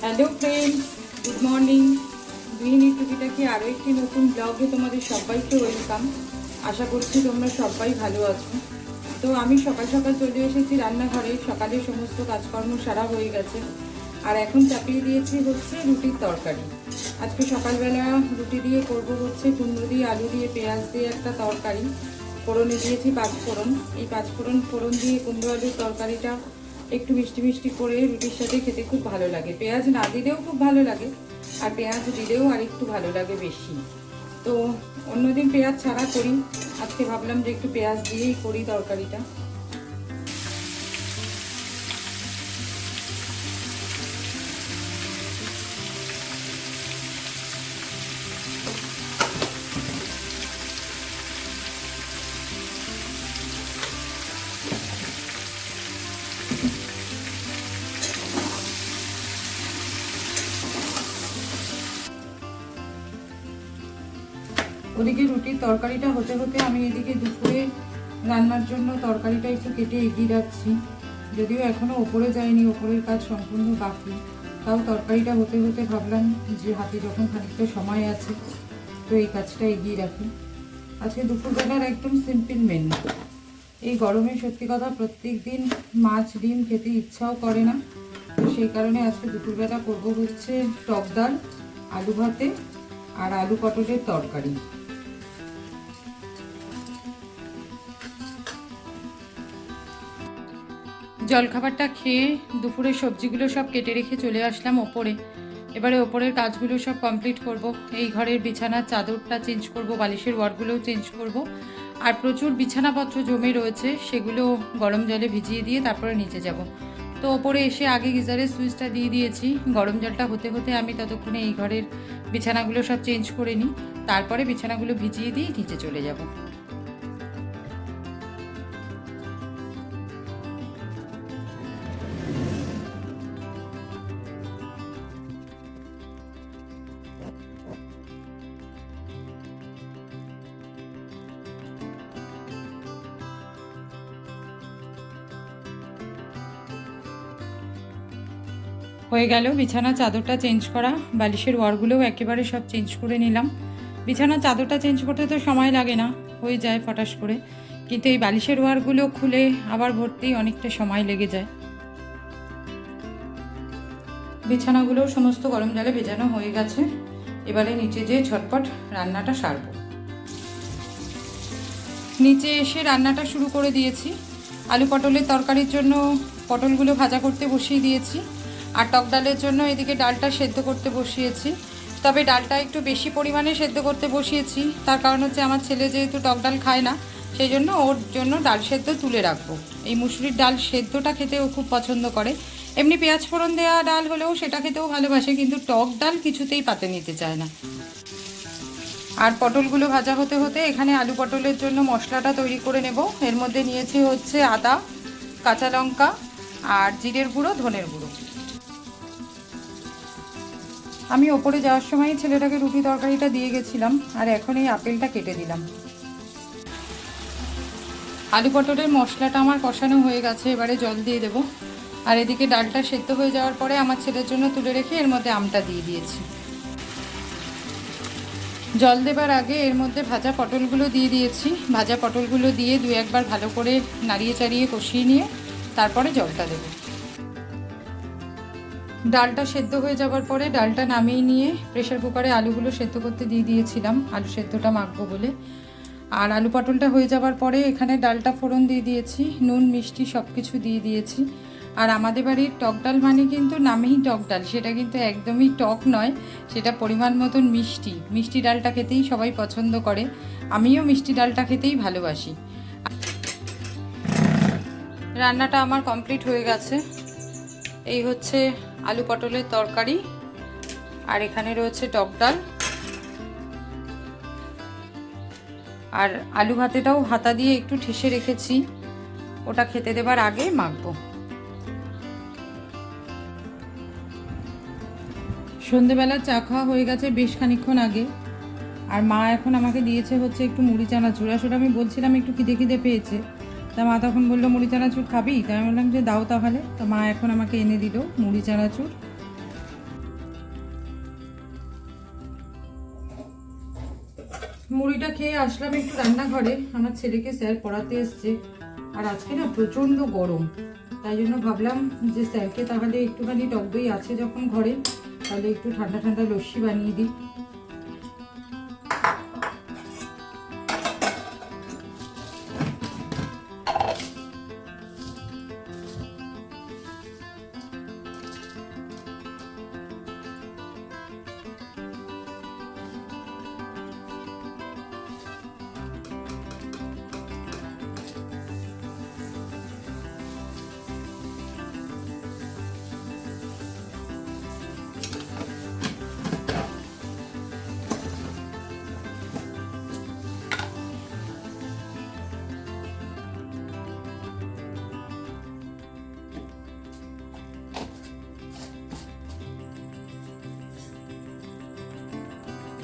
Hello friends, good morning. গৃহিণী টুকিটাকি আরও একটি নতুন ব্লগে তোমাদের সবাইকে ওয়েলকাম। আশা করছি তোমরা সবাই ভালো আছো। তো আমি সকাল সকাল চলে এসেছি রান্নাঘরে। সকালে সমস্ত কাজকর্ম সারা হয়ে গেছে, আর এখন চাপিয়ে দিয়েছি হচ্ছে রুটির তরকারি। আজকে সকালবেলা রুটি দিয়ে করব হচ্ছে কুমড়ো দিয়ে আলু দিয়ে পেঁয়াজ দিয়ে একটা তরকারি। ফোড়নে দিয়েছি পাঁচফোড়ন। এই পাঁচফোড়ন ফোড়ন দিয়ে কুমড়ো আলুর তরকারিটা একটু মিষ্টি মিষ্টি করে রুটির সাথে খেতে খুব ভালো লাগে। পেঁয়াজ না দিলেও খুব ভালো লাগে, আর পেঁয়াজ দিলেও আর একটু ভালো লাগে বেশি। তো অন্যদিন পেঁয়াজ ছাড়া করি, আজকে ভাবলাম যে একটু পেঁয়াজ দিয়েই করি তরকারিটা। ওদিকে রুটির তরকারিটা হতে হতে আমি এদিকে দুপুরে রান্নার জন্য তরকারিটা একটু কেটে এগিয়ে রাখছি। যদিও এখনও ওপরে যায়নি, ওপরের কাজ সম্পূর্ণ বাকি, তাও তরকারিটা হতে হতে ভাবলাম যে হাতে যখন খানিকটা সময় আছে তো এই কাজটা এগিয়ে রাখি। আজকে দুপুরবেলার একদম সিম্পল মেনু। এই গরমে সত্যি কথা প্রত্যেক দিন মাছ ডিম খেতে ইচ্ছাও করে না, তো সেই কারণে আজকে দুপুরবেলা করবো হচ্ছে টক ডাল, আলু ভাতে আর আলু পটলের তরকারি। জলখাবারটা খেয়ে দুপুরের সবজিগুলো সব কেটে রেখে চলে আসলাম ওপরে। এবারে ওপরের কাজগুলো সব কমপ্লিট করব। এই ঘরের বিছানার চাদরটা চেঞ্জ করব, বালিশের ওয়ারগুলোও চেঞ্জ করব, আর প্রচুর বিছানাপত্র জমে রয়েছে সেগুলো গরম জলে ভিজিয়ে দিয়ে তারপরে নিচে যাব। তো ওপরে এসে আগে গিজারের সুইচটা দিয়ে দিয়েছি। গরম জলটা হতে হতে আমি ততক্ষণে এই ঘরের বিছানাগুলো সব চেঞ্জ করে নিই, তারপরে বিছানাগুলো ভিজিয়ে দিয়ে নিচে চলে যাব। হয়ে গেল বিছানার চাদরটা চেঞ্জ করা, বালিশের ওয়ারগুলোও একেবারে সব চেঞ্জ করে নিলাম। বিছানার চাদরটা চেঞ্জ করতে তো সময় লাগে না, হয়ে যায় ফটাস করে, কিন্তু এই বালিশের ওয়ারগুলো খুলে আবার ভরতেই অনেকটা সময় লেগে যায়। বিছানাগুলোও সমস্ত গরম জলে ভেজানো হয়ে গেছে। এবারে নিচে যেয়ে ঝটপট রান্নাটা সারবো। নিচে এসে রান্নাটা শুরু করে দিয়েছি। আলু পটলের তরকারির জন্য পটলগুলো ভাজা করতে বসিয়ে দিয়েছি, আর টক ডালের জন্য এদিকে ডালটা সেদ্ধ করতে বসিয়েছি। তবে ডালটা একটু বেশি পরিমাণে সেদ্ধ করতে বসিয়েছি, তার কারণ হচ্ছে আমার ছেলে যেহেতু টক ডাল খায় না, সেই জন্য ওর জন্য ডাল সেদ্ধ তুলে রাখবো। এই মুসুরির ডাল সেদ্ধটা খেতে ও খুব পছন্দ করে। এমনি পেঁয়াজ ফোড়ন দেওয়া ডাল হলেও সেটা খেতেও ভালোবাসে, কিন্তু টক ডাল কিছুতেই পাতে নিতে চায় না। আর পটলগুলো ভাজা হতে হতে এখানে আলু পটলের জন্য মশলাটা তৈরি করে নেব। এর মধ্যে নিয়েছি হচ্ছে আদা, কাঁচা লঙ্কা আর জিরের গুঁড়ো, ধনের গুঁড়ো। আমি ওপরে যাওয়ার সময় ছেলেটাকে রুটি তরকারিটা দিয়ে গেছিলাম, আর এখন এই আপেলটা কেটে দিলাম। আলু পটলের মশলাটা আমার কষানো হয়ে গেছে, এবারে জল দিয়ে দেবো। আর এদিকে ডালটা সেদ্ধ হয়ে যাওয়ার পরে আমার ছেলের জন্য তুলে রেখে এর মধ্যে আমটা দিয়ে দিয়েছি। জল দেবার আগে এর মধ্যে ভাজা পটলগুলো দিয়ে দিয়েছি। ভাজা পটলগুলো দিয়ে দু একবার ভালো করে নাড়িয়ে চাড়িয়ে কষিয়ে নিয়ে তারপরে জলটা দেব। ডালটা সেদ্ধ হয়ে যাওয়ার পরে ডালটা নামিয়ে নিয়ে প্রেশার কুকারে আলুগুলো সেদ্ধ করতে দিয়ে দিয়েছিলাম, আলু সেদ্ধটা মাখবো বলে। আর আলু পটলটা হয়ে যাওয়ার পরে এখানে ডালটা ফোড়ন দিয়ে দিয়েছি, নুন মিষ্টি সব কিছু দিয়ে দিয়েছি। আর আমাদের বাড়ির টক ডাল মানে কিন্তু নামেই টক ডাল, সেটা কিন্তু একদমই টক নয়, সেটা পরিমাণ মতন মিষ্টি। মিষ্টি ডালটা খেতেই সবাই পছন্দ করে, আমিও মিষ্টি ডালটা খেতেই ভালোবাসি। রান্নাটা আমার কমপ্লিট হয়ে গেছে। এই হচ্ছে আলু পটলের তরকারি, আর এখানে রয়েছে টক ডাল, আর আলু ভাতেটাও হাতা দিয়ে একটু ঠেসে রেখেছি, ওটা খেতে দেবার আগে মাখবো। সন্ধেবেলা চা খাওয়া হয়ে গেছে বেশ খানিকক্ষণ আগে, আর মা এখন আমাকে দিয়েছে হচ্ছে একটু মুড়ি চানাচুর। আসলে আমি বলছিলাম একটু খিদে খিদে পেয়েছে, তা মা তখন বললো মুড়ি চানাচুর খাবি, তাই আমি বললাম যে দাও তাহলে। তো মা এখন আমাকে এনে দিল মুড়ি চানাচুর। মুড়িটা খেয়ে আসলাম একটু রান্নাঘরে, আমার ছেলেকে স্যার পড়াতে এসছে। আর আজকে না প্রচণ্ড গরম, তাই জন্য ভাবলাম যে স্যারকে তাহলে একটুখানি টক দই আছে যখন ঘরে, তাহলে একটু ঠান্ডা ঠান্ডা লস্যি বানিয়ে দিই।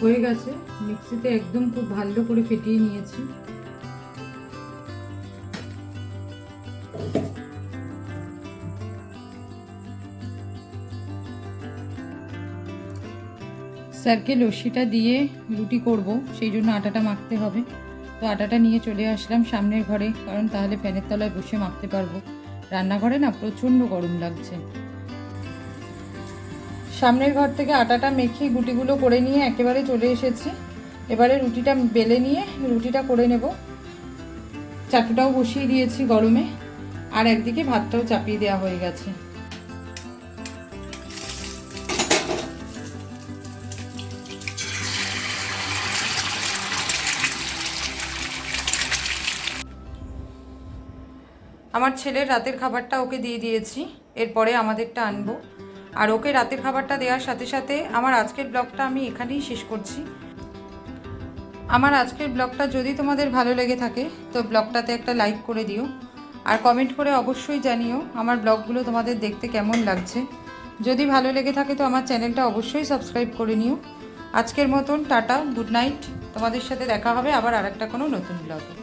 হয়ে গেছে, মিক্সিতে একদম খুব ভালো করে ফেটিয়ে নিয়েছি। স্যারকে লস্যিটা দিয়ে রুটি করব, সেই জন্য আটাটা মাখতে হবে। তো আটাটা নিয়ে চলে আসলাম সামনের ঘরে, কারণ তাহলে ফ্যানের তলায় বসে মাখতে পারবো। রান্নাঘরে না প্রচণ্ড গরম লাগছে। সামনের ঘর থেকে আটাটা মেখে গুটিগুলো করে নিয়ে একেবারে চলে এসেছি। এবারে রুটিটা বেলে নিয়ে রুটিটা করে নেব। চাটুটাও বসিয়ে দিয়েছি গরমে, আর একদিকে ভাতটাও চাপিয়ে দেওয়া হয়ে গেছে। আমার ছেলের রাতের খাবারটা ওকে দিয়ে দিয়েছি, এরপরে আমাদেরটা আনবো। আর ওকে রাতের খাবারটা দেওয়ার সাথে সাথে আমার আজকের ব্লগটা আমি এখানেই শেষ করছি। আমার আজকের ব্লগটা যদি তোমাদের ভালো লেগে থাকে তো ব্লগটাতে একটা লাইক করে দিও, আর কমেন্ট করে অবশ্যই জানিও আমার ব্লগগুলো তোমাদের দেখতে কেমন লাগছে। যদি ভালো লেগে থাকে তো আমার চ্যানেলটা অবশ্যই সাবস্ক্রাইব করে নিও। আজকের মতন টাটা, গুড নাইট। তোমাদের সাথে দেখা হবে আবার আরেকটা কোনো নতুন ব্লগে।